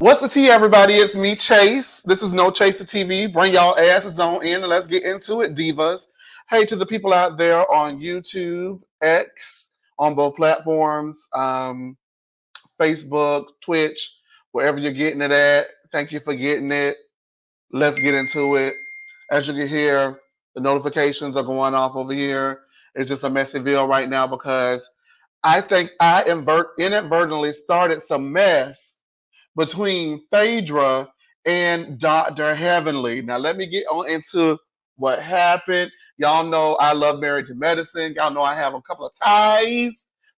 What's the tea, everybody? It's me, Chase. This is No Chaser TV. Bring y'all asses on in and let's get into it, divas. Hey, to the people out there on YouTube, X, on both platforms, Facebook, Twitch, wherever you're getting it at. Thank you for getting it. Let's get into it. As you can hear, the notifications are going off over here. It's just a messy deal right now because I think I inadvertently started some mess between Phaedra and Dr. Heavenly. Now, let me get on into what happened. Y'all know I love Married to Medicine. Y'all know I have a couple of ties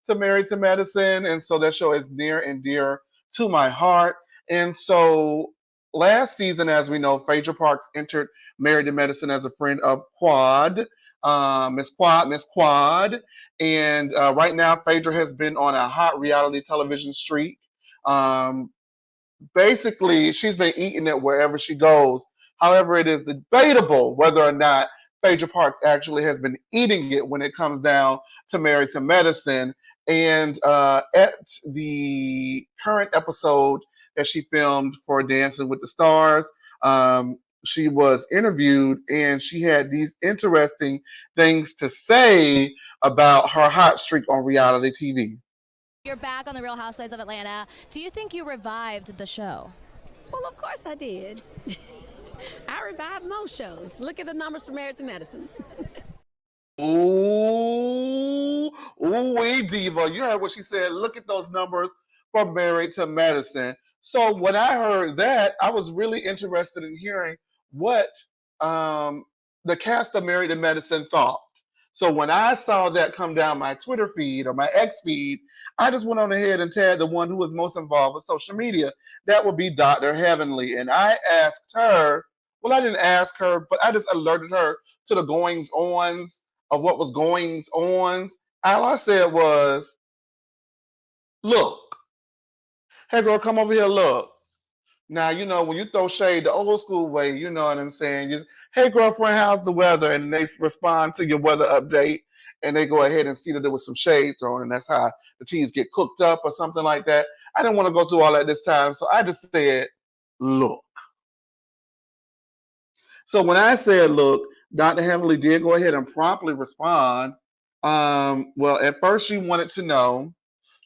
to Married to Medicine, and so that show is near and dear to my heart. And so last season, as we know, Phaedra Parks entered Married to Medicine as a friend of Quad, Miss Quad. And right now, Phaedra has been on a hot reality television streak. Um, Basically, she's been eating it wherever she goes. However, it is debatable whether or not Phaedra Parks actually has been eating it when it comes down to Married to Medicine. And at the current episode that she filmed for Dancing with the Stars, she was interviewed and she had these interesting things to say about her hot streak on reality TV. You're back on the Real Housewives of Atlanta. Do you think you revived the show? Well, of course I did. I revived most shows. Look at the numbers for Married to Medicine. Ooh, wee diva. You heard what she said. Look at those numbers for Married to Medicine. So when I heard that, I was really interested in hearing what the cast of Married to Medicine thought. So when I saw that come down my Twitter feed or my X feed, I just went on ahead and tagged the one who was most involved with social media. That would be Dr. Heavenly. And I asked her, well, I didn't ask her, but I just alerted her to the goings ons of what was going on. All I said was, look, hey girl, come over here, look. Now, you know, when you throw shade the old school way, you know what I'm saying? Just, hey girlfriend, how's the weather? And they respond to your weather update and they go ahead and see that there was some shade thrown and that's how the teas get cooked up or something like that. I didn't want to go through all that this time, so I just said, look. So when I said, look, Dr. Heavenly did go ahead and promptly respond. Well, at first she wanted to know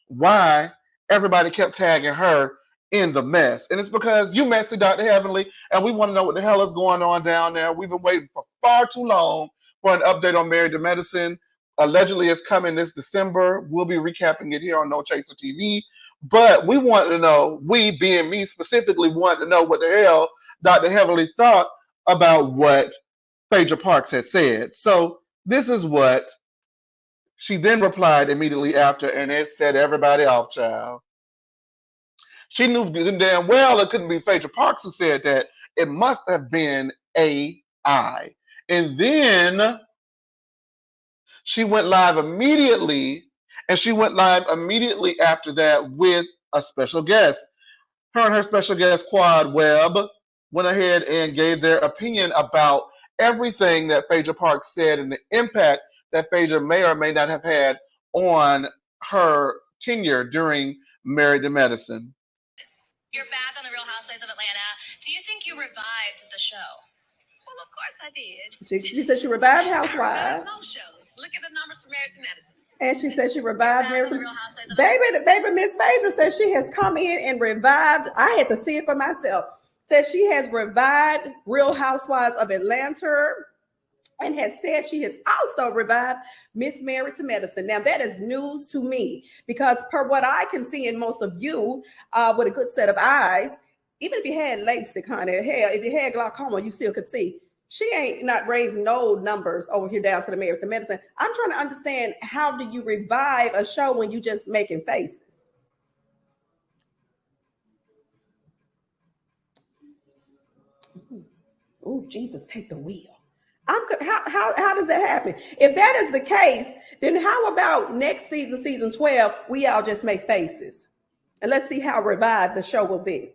why everybody kept tagging her in the mess. And it's because you messy, Dr. Heavenly, and we want to know what the hell is going on down there. We've been waiting for far too long for an update on Married to Medicine. Allegedly, it's coming this December. We'll be recapping it here on No Chaser TV. But we want to know, we being me specifically, want to know what the hell Dr. Heavenly thought about what Phaedra Parks had said. So this is what she then replied immediately after, and it set everybody off, child. She knew damn well it couldn't be Phaedra Parks who said that. It must have been AI. And then she went live immediately, and she went live immediately after that with a special guest. Her and her special guest, Quad Webb, went ahead and gave their opinion about everything that Phaedra Parks said and the impact that Phaedra may or may not have had on her tenure during Married to Medicine. You're back on the Real Housewives of Atlanta. Do you think you revived the show? Well, of course I did. She said she revived I Housewives. revived most shows. Look at the numbers for Married to Medicine. And she said she revived You're back on the Married Real Housewives to of Baby, Miss Phaedra says she has come in and revived. I had to see it for myself. Says she has revived Real Housewives of Atlanta and has said she has also revived Miss Married to Medicine. Now, that is news to me because per what I can see in most of you with a good set of eyes, even if you had LASIK, honey, hell, if you had glaucoma, you still could see. She ain't not raising no numbers over here down to the Married to Medicine. I'm trying to understand, how do you revive a show when you just making faces? Oh, Jesus, take the wheel. How does that happen? If that is the case, then how about next season, season 12, we all just make faces? And let's see how revived the show will be.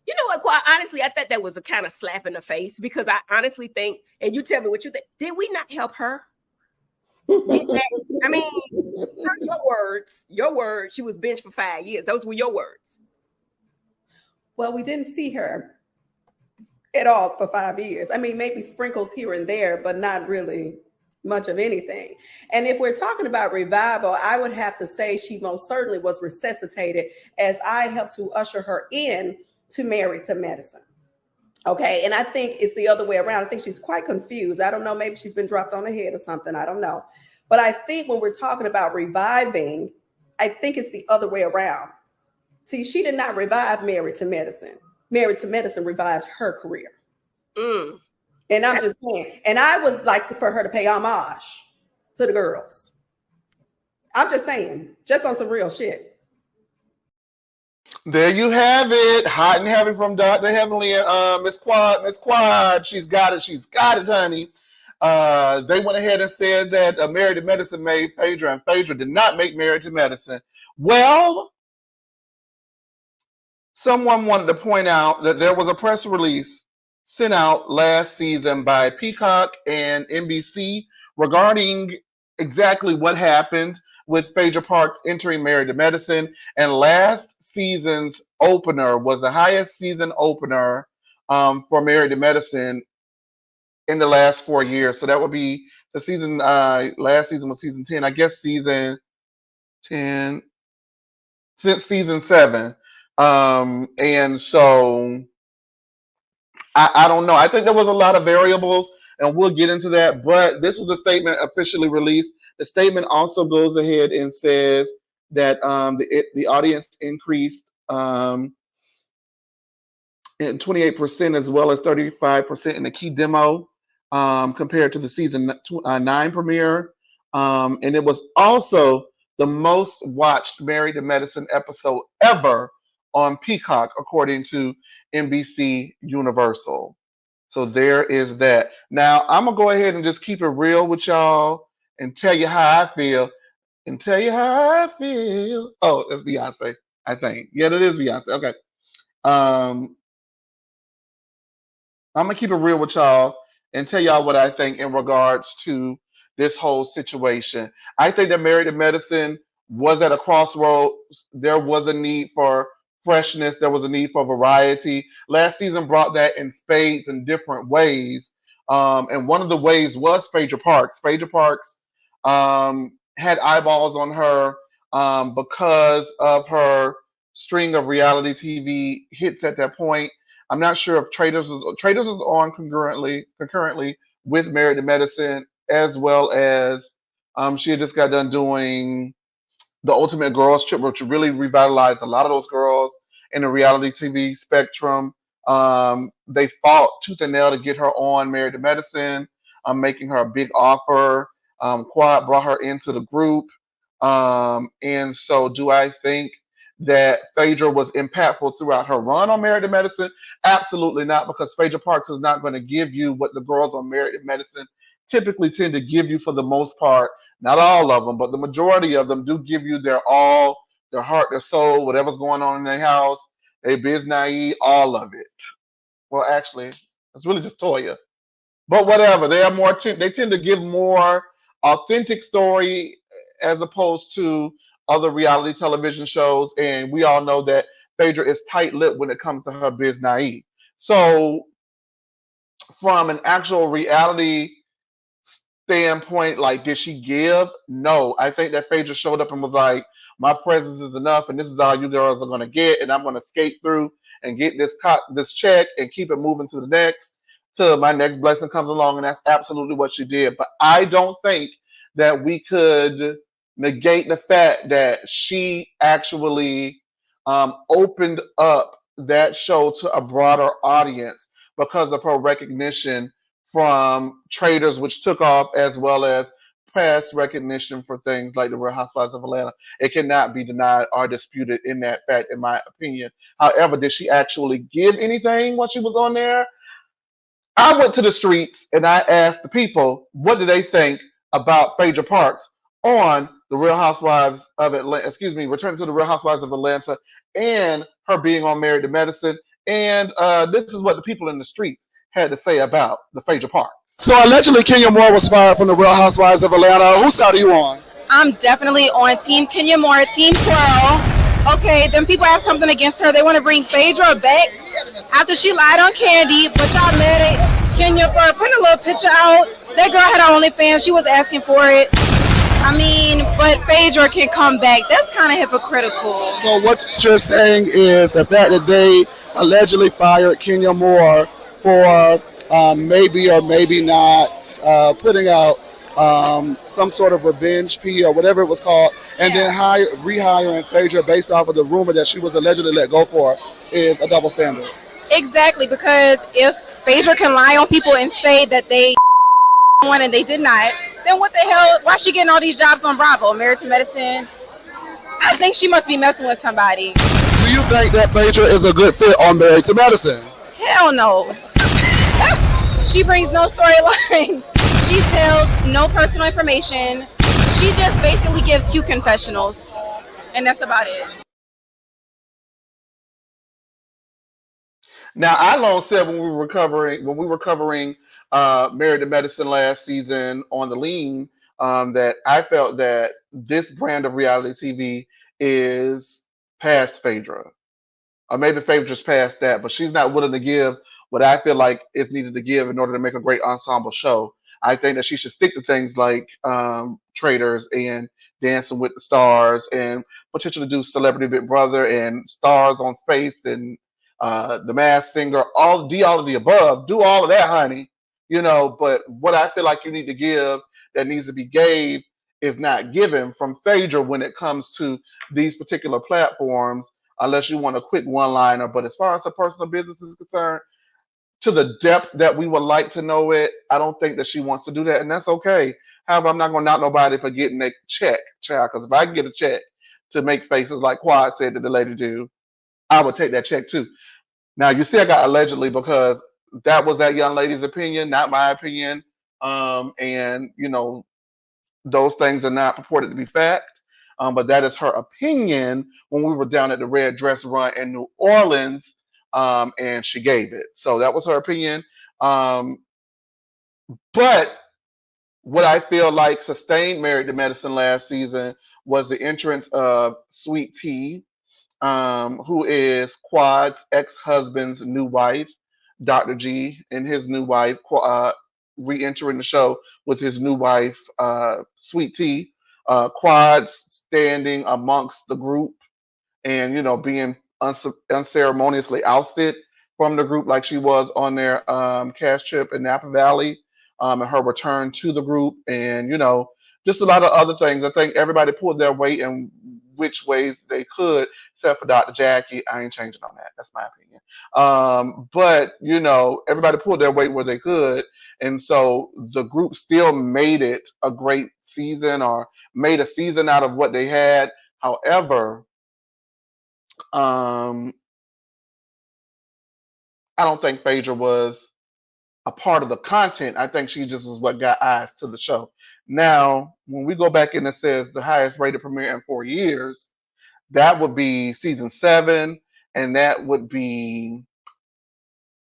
You know what, quite honestly, I thought that was a kind of slap in the face because I honestly think, and you tell me what you think, did we not help her? I mean, your words, she was benched for 5 years. Those were your words. Well, we didn't see her at all for 5 years. I mean, maybe sprinkles here and there, but not really much of anything. And if we're talking about revival, I would have to say she most certainly was resuscitated as I helped to usher her in to Married to Medicine. Okay, and I think it's the other way around. I think she's quite confused. I don't know, maybe she's been dropped on the head or something. I don't know. But I think when we're talking about reviving, I think it's the other way around. See, she did not revive Married to Medicine. Married to Medicine revived her career. And I'm just saying, and I would like for her to pay homage to the girls. I'm just saying, just on some real shit. There you have it. Hot and heavy from Dr. Heavenly and Miss Quad. Miss Quad, she's got it. She's got it, honey. They went ahead and said that Married to Medicine made Phaedra, and Phaedra did not make Married to Medicine. Well, someone wanted to point out that there was a press release sent out last season by Peacock and NBC regarding exactly what happened with Phaedra Parks entering Married to Medicine. And last season's opener was the highest season opener for Married to Medicine in the last 4 years. So that would be the season, last season was season 10, I guess season 10, since season 7. And so I don't know. I think there was a lot of variables, and we'll get into that. But this was a statement officially released. The statement also goes ahead and says that the audience increased in 28% as well as 35% in the key demo compared to the season 9 premiere. And it was also the most watched Married to Medicine episode ever on Peacock, according to NBC Universal. So there is that. Now, I'm going to go ahead and just keep it real with y'all and tell you how I feel. And tell you how I feel. Oh, that's Beyonce, I think. Yeah, that is Beyonce. Okay. I'm going to keep it real with y'all and tell y'all what I think in regards to this whole situation. I think that Married to Medicine was at a crossroads. There was a need for freshness. There was a need for variety. Last season brought that in spades in different ways. And one of the ways was Phaedra Parks. Phaedra Parks had eyeballs on her because of her string of reality TV hits at that point. I'm not sure if Traders was on concurrently with Married to Medicine, as well as she had just got done doing the Ultimate Girls Trip, which really revitalized a lot of those girls in the reality TV spectrum. They fought tooth and nail to get her on Married to Medicine, making her a big offer. Quad brought her into the group. And so do I think that Phaedra was impactful throughout her run on Married to Medicine? Absolutely not, because Phaedra Parks is not going to give you what the girls on Married to Medicine typically tend to give you for the most part. Not all of them, but the majority of them do give you their all, their heart, their soul, whatever's going on in their house, they biz naive, all of it. Well, actually, it's really just Toya. But whatever, they are more. They tend to give more authentic story as opposed to other reality television shows, and we all know that Phaedra is tight-lipped when it comes to her biz naive. So, from an actual reality standpoint, like, did she give? No. I think that Phaedra showed up and was like, my presence is enough, and this is all you girls are going to get, and I'm going to skate through and get this check and keep it moving to the next, till my next blessing comes along, and that's absolutely what she did. But I don't think that we could negate the fact that she actually opened up that show to a broader audience because of her recognition from Traders, which took off, as well as press recognition for things like the Real Housewives of Atlanta. It cannot be denied or disputed in that fact, in my opinion. However, did she actually give anything when she was on there? I went to the streets and I asked the people, what do they think about Phaedra Parks on the Real Housewives of Atlanta, Return to the Real Housewives of Atlanta, and her being on Married to Medicine. And this is what the people in the streets had to say about the Phaedra Parks. So allegedly, Kenya Moore was fired from the Real Housewives of Atlanta. Whose side are you on? I'm definitely on Team Kenya Moore, Team Twirl. Okay, then people have something against her. They want to bring Phaedra back after she lied on Candy, but y'all mad at Kenya for putting a little picture out. That girl had her OnlyFans. She was asking for it. I mean, but Phaedra can come back. That's kind of hypocritical. So what you're saying is the fact that they allegedly fired Kenya Moore for maybe or maybe not putting out some sort of revenge P or whatever it was called, and then rehiring Phaedra based off of the rumor that she was allegedly let go for is a double standard. Exactly, because if Phaedra can lie on people and say that they one and they did not, then what the hell? Why is she getting all these jobs on Bravo, Married to Medicine? I think she must be messing with somebody. Do you think that Phaedra is a good fit on Married to Medicine? Hell no. She brings no storyline. She tells no personal information. She just basically gives cute confessionals, and that's about it. Now, I long said when we were covering Married to Medicine last season on the Lean, that I felt that this brand of reality TV is past Phaedra. Or maybe Phaedra's past that, but she's not willing to give what I feel like is needed to give in order to make a great ensemble show. I think that she should stick to things like Traders and Dancing with the Stars and potentially do Celebrity Big Brother and Stars on Face and The Masked Singer, all of the above. Do all of that, honey. But what I feel like you need to give that needs to be gave is not given from Phaedra when it comes to these particular platforms, unless you want a quick one-liner. But as far as her personal business is concerned, to the depth that we would like to know it, I don't think that she wants to do that, and that's okay. However, I'm not going to knock nobody for getting a check, child, because if I can get a check to make faces like Quad said that the lady do, I would take that check too. Now, you see I got allegedly because that was that young lady's opinion, not my opinion. And, those things are not purported to be fact. But that is her opinion when we were down at the Red Dress Run in New Orleans, and she gave it. So that was her opinion. But what I feel like sustained Married to Medicine last season was the entrance of Sweet Tea, who is Quad's ex-husband's new wife, Dr. G, and his new wife, re-entering the show with his new wife, Sweet Tea. Quad's standing amongst the group and, being unceremoniously ousted from the group like she was on their cast trip in Napa Valley, and her return to the group, and, just a lot of other things. I think everybody pulled their weight in which ways they could, except for Dr. Jackie. I ain't changing on that. That's my opinion. But, everybody pulled their weight where they could. And so the group still made it a great season or made a season out of what they had. However, I don't think Phaedra was a part of the content. I think she just was what got eyes to the show. Now, when we go back and it says the highest rated premiere in 4 years, that would be season 7, and that would be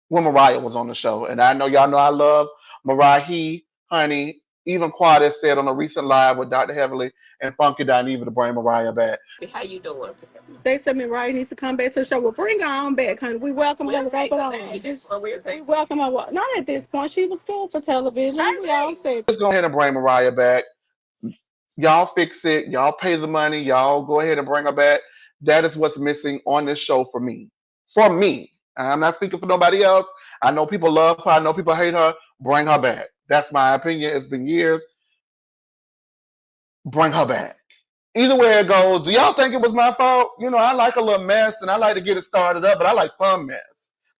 when Mariah was on the show. And I know y'all know I love Mariah, honey. Even Quad has said on a recent live with Dr. Heavenly and Funky Dineva to bring Mariah back. How you doing? They said Mariah needs to come back to the show. Well, bring her on back, honey. We welcome her. We welcome her. Not at this point. She was cool for television. We all said. Let's go ahead and bring Mariah back. Y'all fix it. Y'all pay the money. Y'all go ahead and bring her back. That is what's missing on this show for me. For me. I'm not speaking for nobody else. I know people love her. I know people hate her. Bring her back. That's my opinion. It's been years. Bring her back. Either way it goes, do y'all think it was my fault? I like a little mess and I like to get it started up, but I like fun mess.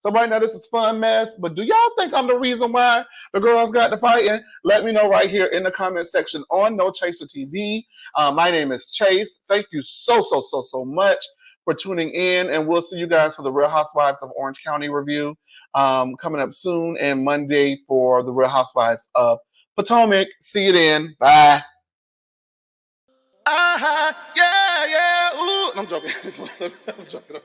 So right now this is fun mess, but do y'all think I'm the reason why the girls got to fighting? Let me know right here in the comment section on No Chaser TV. My name is Chase. Thank you so much for tuning in, and we'll see you guys for the Real Housewives of Orange County review coming up soon, and Monday for the Real Housewives of Potomac. See you then. Bye. Yeah. Ooh. I'm joking. I'm joking.